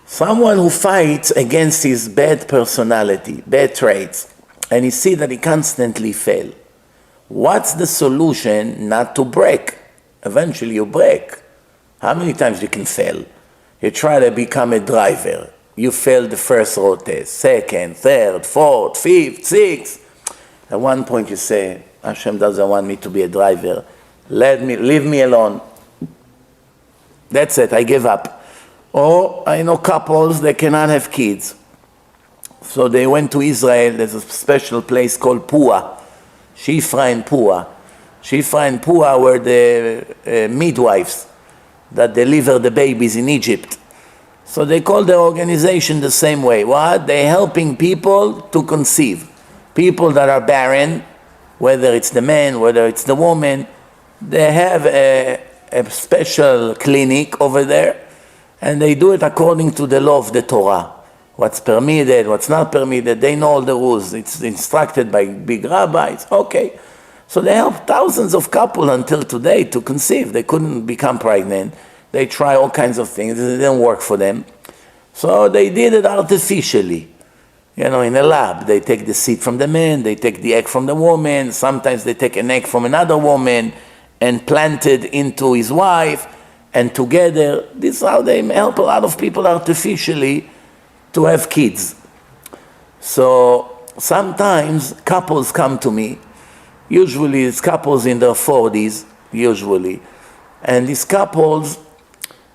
Someone who fights against his bad personality, bad traits, and he see that he constantly fail. What's the solution not to break? Eventually you break. How many times you can fail? You try to become a driver. You fail the first road test, second, third, fourth, fifth, sixth. At one point you say, Hashem doesn't want me to be a driver. Leave me alone. That's it, I give up. Or I know couples, they cannot have kids. So they went to Israel, there's a special place called Pua. Shifra and Pua. Shifra and Pua were the midwives that deliver the babies in Egypt. So they call their organization the same way. What? They're helping people to conceive. People that are barren, whether it's the man, whether it's the woman, they have a special clinic over there, and they do it according to the law of the Torah. What's permitted, what's not permitted, they know all the rules. It's instructed by big rabbis. Okay. So they help thousands of couples until today to conceive. They couldn't become pregnant. They try all kinds of things. It didn't work for them. So they did it artificially. In a lab. They take the seed from the man, they take the egg from the woman, sometimes they take an egg from another woman and plant it into his wife, and together, this is how they help a lot of people artificially to have kids. So sometimes couples come to me, usually it's couples in their 40s, usually, and these couples,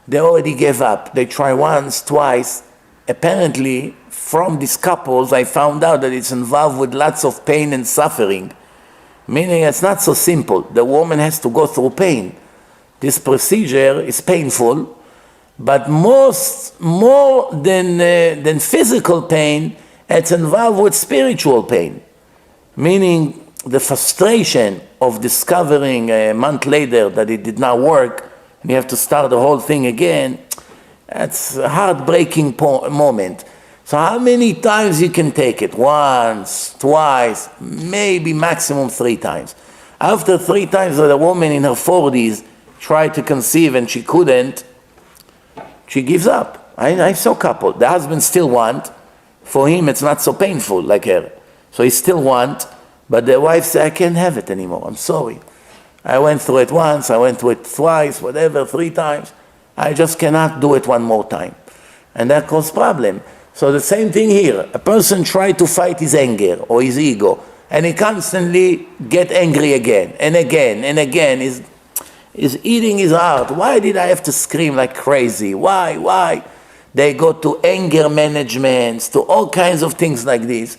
they already gave up. They try once, twice. Apparently, from these couples, I found out that it's involved with lots of pain and suffering, meaning it's not so simple. The woman has to go through pain. This procedure is painful, but more than physical pain, it's involved with spiritual pain, meaning the frustration of discovering a month later that it did not work, and you have to start the whole thing again. That's a heartbreaking moment. So how many times you can take it? Once, twice, maybe maximum 3 times. After 3 times that a woman in her 40s tried to conceive and she couldn't, she gives up. I saw a couple. The husband still want. For him, it's not so painful like her. So he still want, but the wife said, I can't have it anymore. I'm sorry. I went through it once, I went through it twice, whatever, 3 times. I just cannot do it one more time. And that caused problem. So the same thing here. A person tried to fight his anger or his ego, and he constantly get angry again and again and again. Is eating his heart. Why did I have to scream like crazy? Why? They go to anger management, to all kinds of things like this.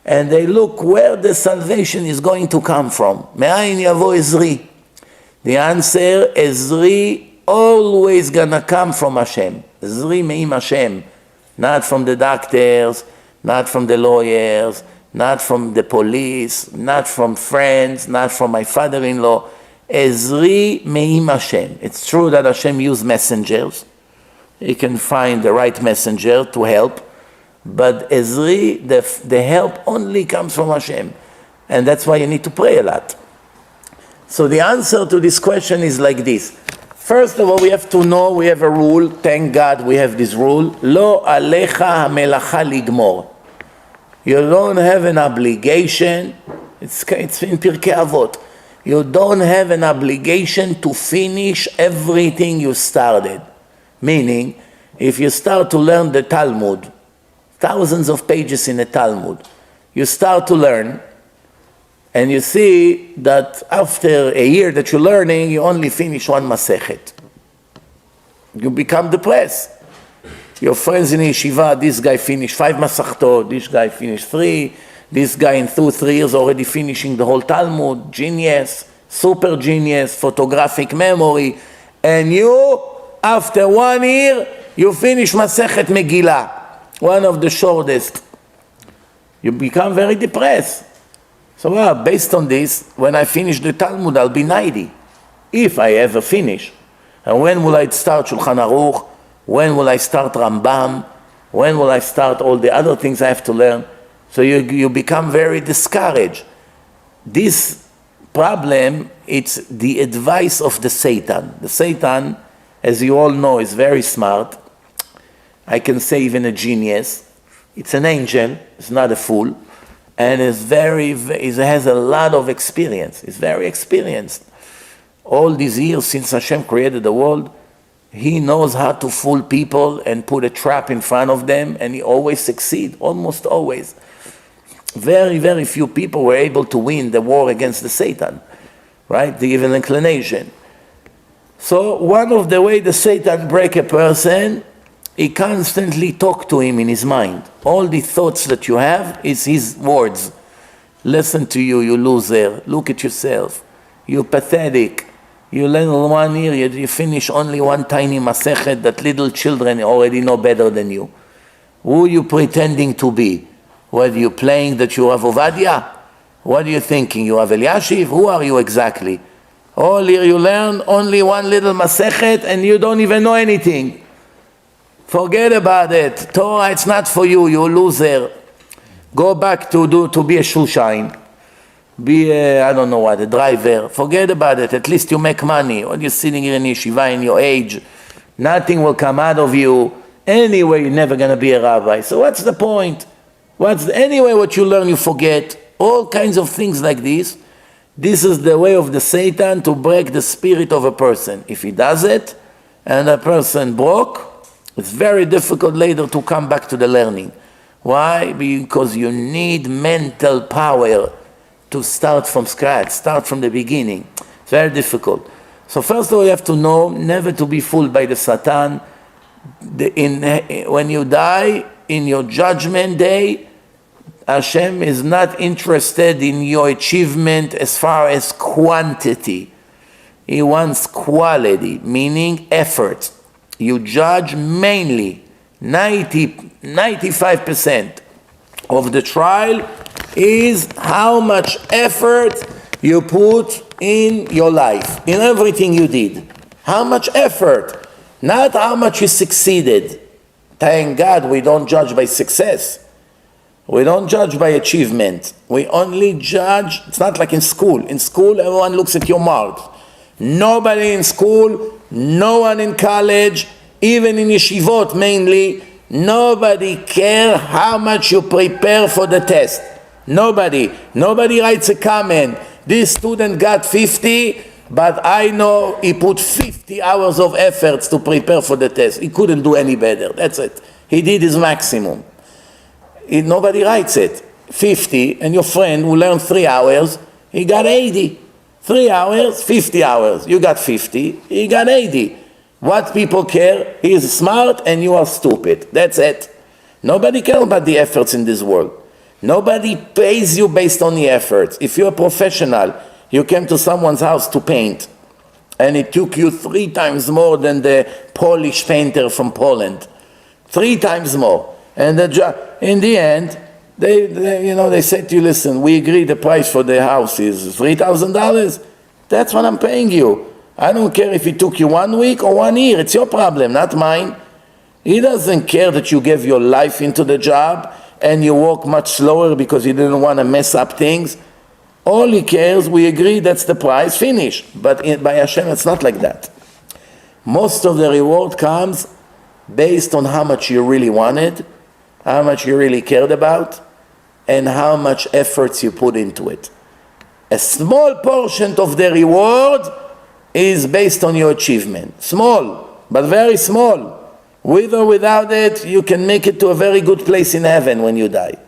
And they look where the salvation is going to come from. Me'ayin yavo ezri. The answer, ezri always gonna come from Hashem. Ezri me'im Hashem. Not from the doctors, not from the lawyers, not from the police, not from friends, not from my father-in-law. Ezri me'im Hashem. It's true that Hashem used messengers. He can find the right messenger to help. But Ezri, the help only comes from Hashem. And that's why you need to pray a lot. So the answer to this question is like this. First of all, we have to know, we have a rule. Thank God we have this rule. Lo alecha hamelacha ligmor. You don't have an obligation. It's in Pirkei Avot. You don't have an obligation to finish everything you started. Meaning, if you start to learn the Talmud, thousands of pages in the Talmud, you start to learn, and you see that after a year that you're learning, you only finish 1 Masechet. You become depressed. Your friends in yeshiva, this guy finished 5 Masechtot, this guy finished 3, this guy in 2-3 years already finishing the whole Talmud, genius, super genius, photographic memory, and you, after 1 year, you finish Masechet Megillah, one of the shortest. You become very depressed. So based on this, when I finish the Talmud, I'll be 90, if I ever finish. And when will I start Shulchan Aruch? When will I start Rambam? When will I start all the other things I have to learn? So you become very discouraged. This problem, it's the advice of the Satan. The Satan, as you all know, is very smart. I can say even a genius. It's an angel, it's not a fool, and it has a lot of experience. It's very experienced. All these years since Hashem created the world, he knows how to fool people and put a trap in front of them, and he always succeeds, almost always. Very, very few people were able to win the war against the Satan, right? The evil inclination. So one of the ways the Satan break a person, he constantly talk to him in his mind. All the thoughts that you have is his words. Listen to you, you loser. Look at yourself. You pathetic. You learn 1 year, you finish only one tiny masechet that little children already know better than you. Who are you pretending to be? What are you playing that you have Ovadia? What are you thinking? You have Eliashiv? Who are you exactly? All year you learn only one little masechet and you don't even know anything. Forget about it. Torah, it's not for you, you loser. Go back to be a shushain. Be a driver. Forget about it. At least you make money. When you're sitting here in yeshiva in your age, nothing will come out of you. Anyway, you're never going to be a rabbi. So what's the point? Anyway, what you learn, you forget. All kinds of things like this. This is the way of the Satan to break the spirit of a person. If he does it, and a person broke, it's very difficult later to come back to the learning. Why? Because you need mental power to start from scratch, start from the beginning. It's very difficult. So first of all, you have to know never to be fooled by the Satan. When you die, in your judgment day, Hashem is not interested in your achievement as far as quantity. He wants quality, meaning effort. You judge mainly 95% of the trial is how much effort you put in your life, in everything you did. How much effort, not how much you succeeded. Thank God we don't judge by success. We don't judge by achievement. We only judge, it's not like in school. In school, everyone looks at your marks. Nobody in school, no one in college, even in yeshivot mainly, nobody cares how much you prepare for the test. Nobody writes a comment. This student got 50, but I know he put 50 hours of efforts to prepare for the test. He couldn't do any better. That's it. He did his maximum. Nobody writes it. 50, and your friend who learned 3 hours, he got 80. 3 hours, 50 hours. You got 50, he got 80. What people care? He is smart and you are stupid. That's it. Nobody cares about the efforts in this world. Nobody pays you based on the efforts. If you're a professional, you came to someone's house to paint, and it took you 3 times more than the Polish painter from Poland. 3 times more. And in the end, they said to you, listen, we agree the price for the house is $3,000. That's what I'm paying you. I don't care if it took you 1 week or 1 year. It's your problem, not mine. He doesn't care that you gave your life into the job and you work much slower because you didn't want to mess up things. All he cares, we agree, that's the price, finish. But by Hashem, it's not like that. Most of the reward comes based on how much you really wanted, how much you really cared about, and how much efforts you put into it. A small portion of the reward is based on your achievement. Small, but very small. With or without it, you can make it to a very good place in heaven when you die.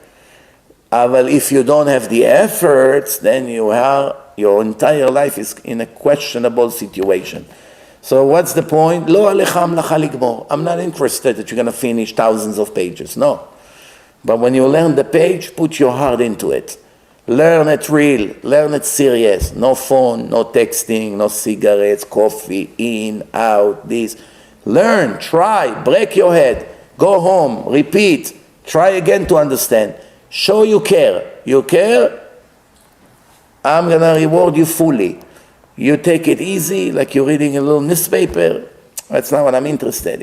But if you don't have the efforts, then your entire life is in a questionable situation. So what's the point? Lo alecham lacha ligmor. I'm not interested that you're going to finish thousands of pages. No. But when you learn the page, put your heart into it. Learn it real. Learn it serious. No phone, no texting, no cigarettes, coffee, in, out, this. Learn, try, break your head. Go home, repeat. Try again to understand. Show you care. You care? I'm going to reward you fully. You take it easy, like you're reading a little newspaper. That's not what I'm interested in.